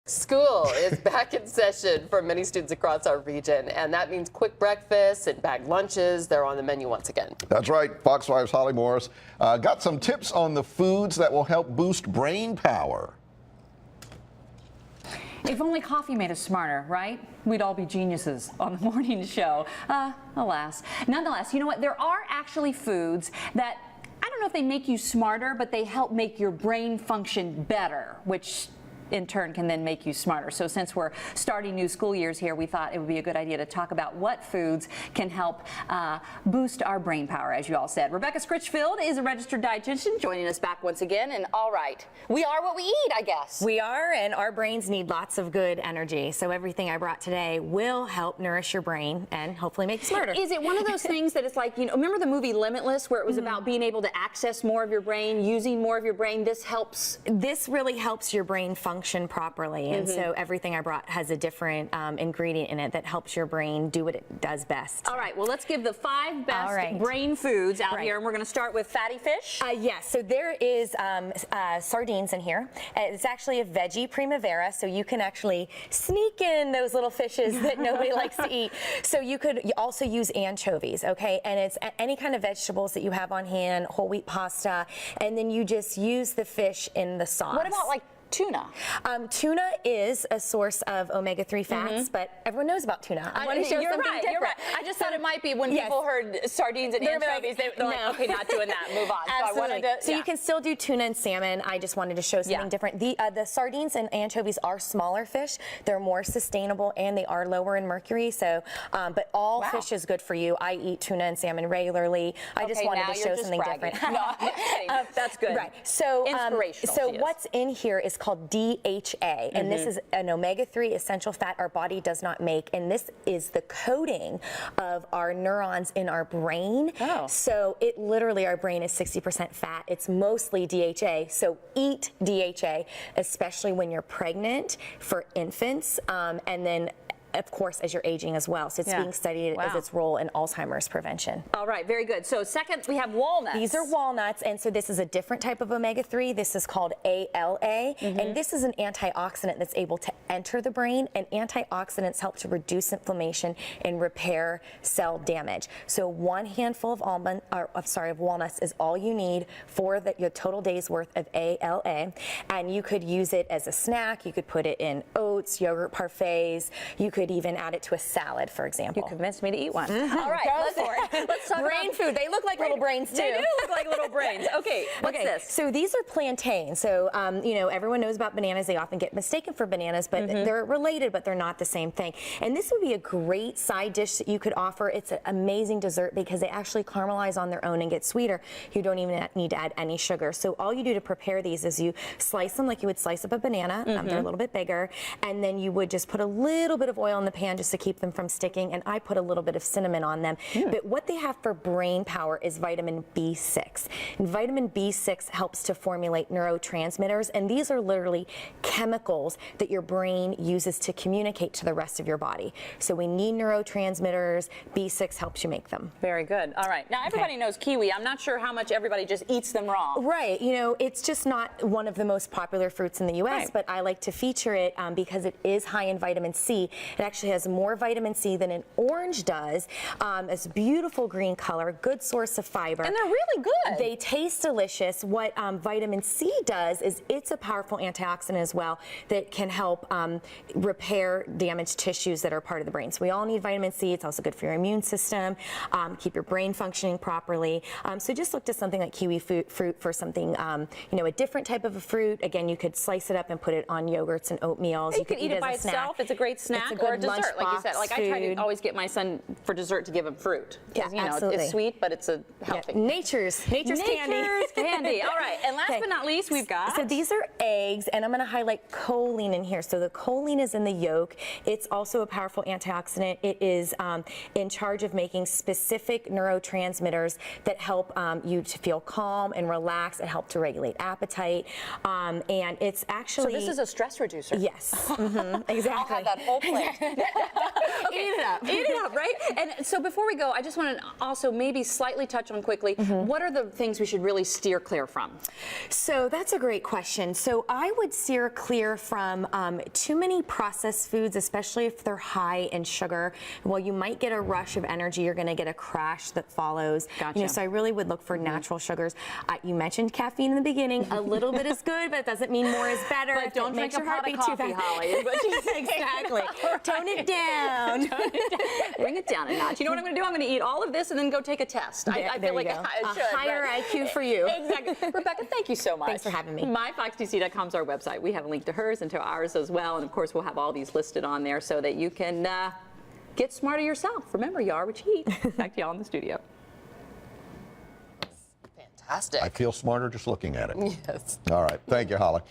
School is back in session for many students across our region, and that means quick breakfasts and bagged lunches. They're on the menu once again. That's right. Fox 5's Holly Morris got some tips on the foods that will help boost brain power. If only coffee made us smarter, right? We'd all be geniuses on the morning show. Alas. Nonetheless, you know what? There are actually foods that, I don't know if they make you smarter, but they help make your brain function better, which in turn can then make you smarter. So since we're starting new school years here, we thought it would be a good idea to talk about what foods can help boost our brain power, as you all said. Rebecca Scritchfield is a registered dietitian joining us back once again. And all right, we are what we eat, I guess. We are, and our brains need lots of good energy. So everything I brought today will help nourish your brain and hopefully make you smarter. Is it one of those things that it's like, you know, remember the movie Limitless, where it was about being able to access more of your brain, using more of your brain? This helps. This really helps your brain function properly, and so everything I brought has a different ingredient in it that helps your brain do what it does best. All right, well, let's give the 5 best brain foods out here, and we're going to start with fatty fish. Yes, so there is sardines in here. It's actually a veggie primavera, so you can actually sneak in those little fishes that nobody likes to eat. So you could also use anchovies, okay? And it's any kind of vegetables that you have on hand, whole wheat pasta, and then you just use the fish in the sauce. What about like tuna? Tuna is a source of omega-3 fats, but everyone knows about tuna. I want to show something different. You're right. I just thought it might be when people heard sardines and anchovies, they're like, okay, not doing that, move on. Absolutely. So you can still do tuna and salmon. I just wanted to show something different. The sardines and anchovies are smaller fish. They're more sustainable and they are lower in mercury. So, but all fish is good for you. I eat tuna and salmon regularly. I just wanted to show something different. No, that's good. Right. So, inspirational. So what's in here is called DHA, and this is an omega-3 essential fat our body does not make, and this is the coating of our neurons in our brain. So it literally, our brain is 60% fat. It's mostly DHA, so eat DHA, especially when you're pregnant, for infants, and then of course, as you're aging as well. So it's being studied as its role in Alzheimer's prevention. All right, very good. So second, we have walnuts. These are walnuts, and so this is a different type of omega-3. This is called ALA, and this is an antioxidant that's able to enter the brain, and antioxidants help to reduce inflammation and repair cell damage. So one handful of walnuts is all you need for your total day's worth of ALA, and you could use it as a snack. You could put it in oats, yogurt parfaits. You could even add it to a salad, for example. You convinced me to eat one. All right, go for it. Let's talk brain food. They look like little brains too. They do look like little brains. Okay, what's this? So these are plantains. So you know, everyone knows about bananas. They often get mistaken for bananas, but they're related, but they're not the same thing. And this would be a great side dish that you could offer. It's an amazing dessert because they actually caramelize on their own and get sweeter. You don't even need to add any sugar. So all you do to prepare these is you slice them like you would slice up a banana. They're a little bit bigger, and then you would just put a little bit of oil in the pan just to keep them from sticking, and I put a little bit of cinnamon on them. But what they have for brain power is vitamin B6. And vitamin B6 helps to formulate neurotransmitters, and these are literally chemicals that your brain uses to communicate to the rest of your body. So we need neurotransmitters. B6 helps you make them. Very good. All right. Now everybody knows kiwi. I'm not sure how much everybody just eats them raw. Right. You know, it's just not one of the most popular fruits in the U.S., but I like to feature it because it is high in vitamin C. It actually has more vitamin C than an orange does. It's a beautiful green color, good source of fiber. And they're really good. They taste delicious. What vitamin C does is it's a powerful antioxidant as well that can help repair damaged tissues that are part of the brain. So we all need vitamin C. It's also good for your immune system, keep your brain functioning properly. So just look to something like kiwi fruit for something, you know, a different type of a fruit. Again, you could slice it up and put it on yogurts and oatmeals. You could eat it by itself. It's a great snack, or a dessert, like you said. Like I try to always get my son for dessert to give him fruit. Yeah, you know, absolutely. It's sweet, but it's a healthy. Nature's candy. Nature's candy. All right, and last but not least, we've got. So these are eggs, and I'm going to highlight choline in here. So the choline is in the yolk. It's also a powerful antioxidant. It is in charge of making specific neurotransmitters that help you to feel calm and relax. It helps to regulate appetite, and it's actually. So this is a stress reducer. Yes, exactly. I'll have that whole plate. it up. Eat it up, right? And so before we go, I just want to also maybe slightly touch on quickly, what are the things we should really steer clear from? So that's a great question. So I would steer clear from too many processed foods, especially if they're high in sugar. While you might get a rush of energy, you're going to get a crash that follows. Gotcha. You know, so I really would look for natural sugars. You mentioned caffeine in the beginning. A little bit is good, but it doesn't mean more is better. But don't drink a pot of coffee, Holly. Is what she's saying. Exactly. Tone it down. Bring it down a notch. You know what I'm going to do? I'm going to eat all of this and then go take a test. I feel like I should. A higher IQ for you. Exactly. Rebecca, thank you so much. Thanks for having me. MyFoxDC.com is our website. We have a link to hers and to ours as well. And of course, we'll have all these listed on there so that you can get smarter yourself. Remember, you are what you eat. Back to y'all in the studio. Fantastic. I feel smarter just looking at it. Yes. All right. Thank you, Holly.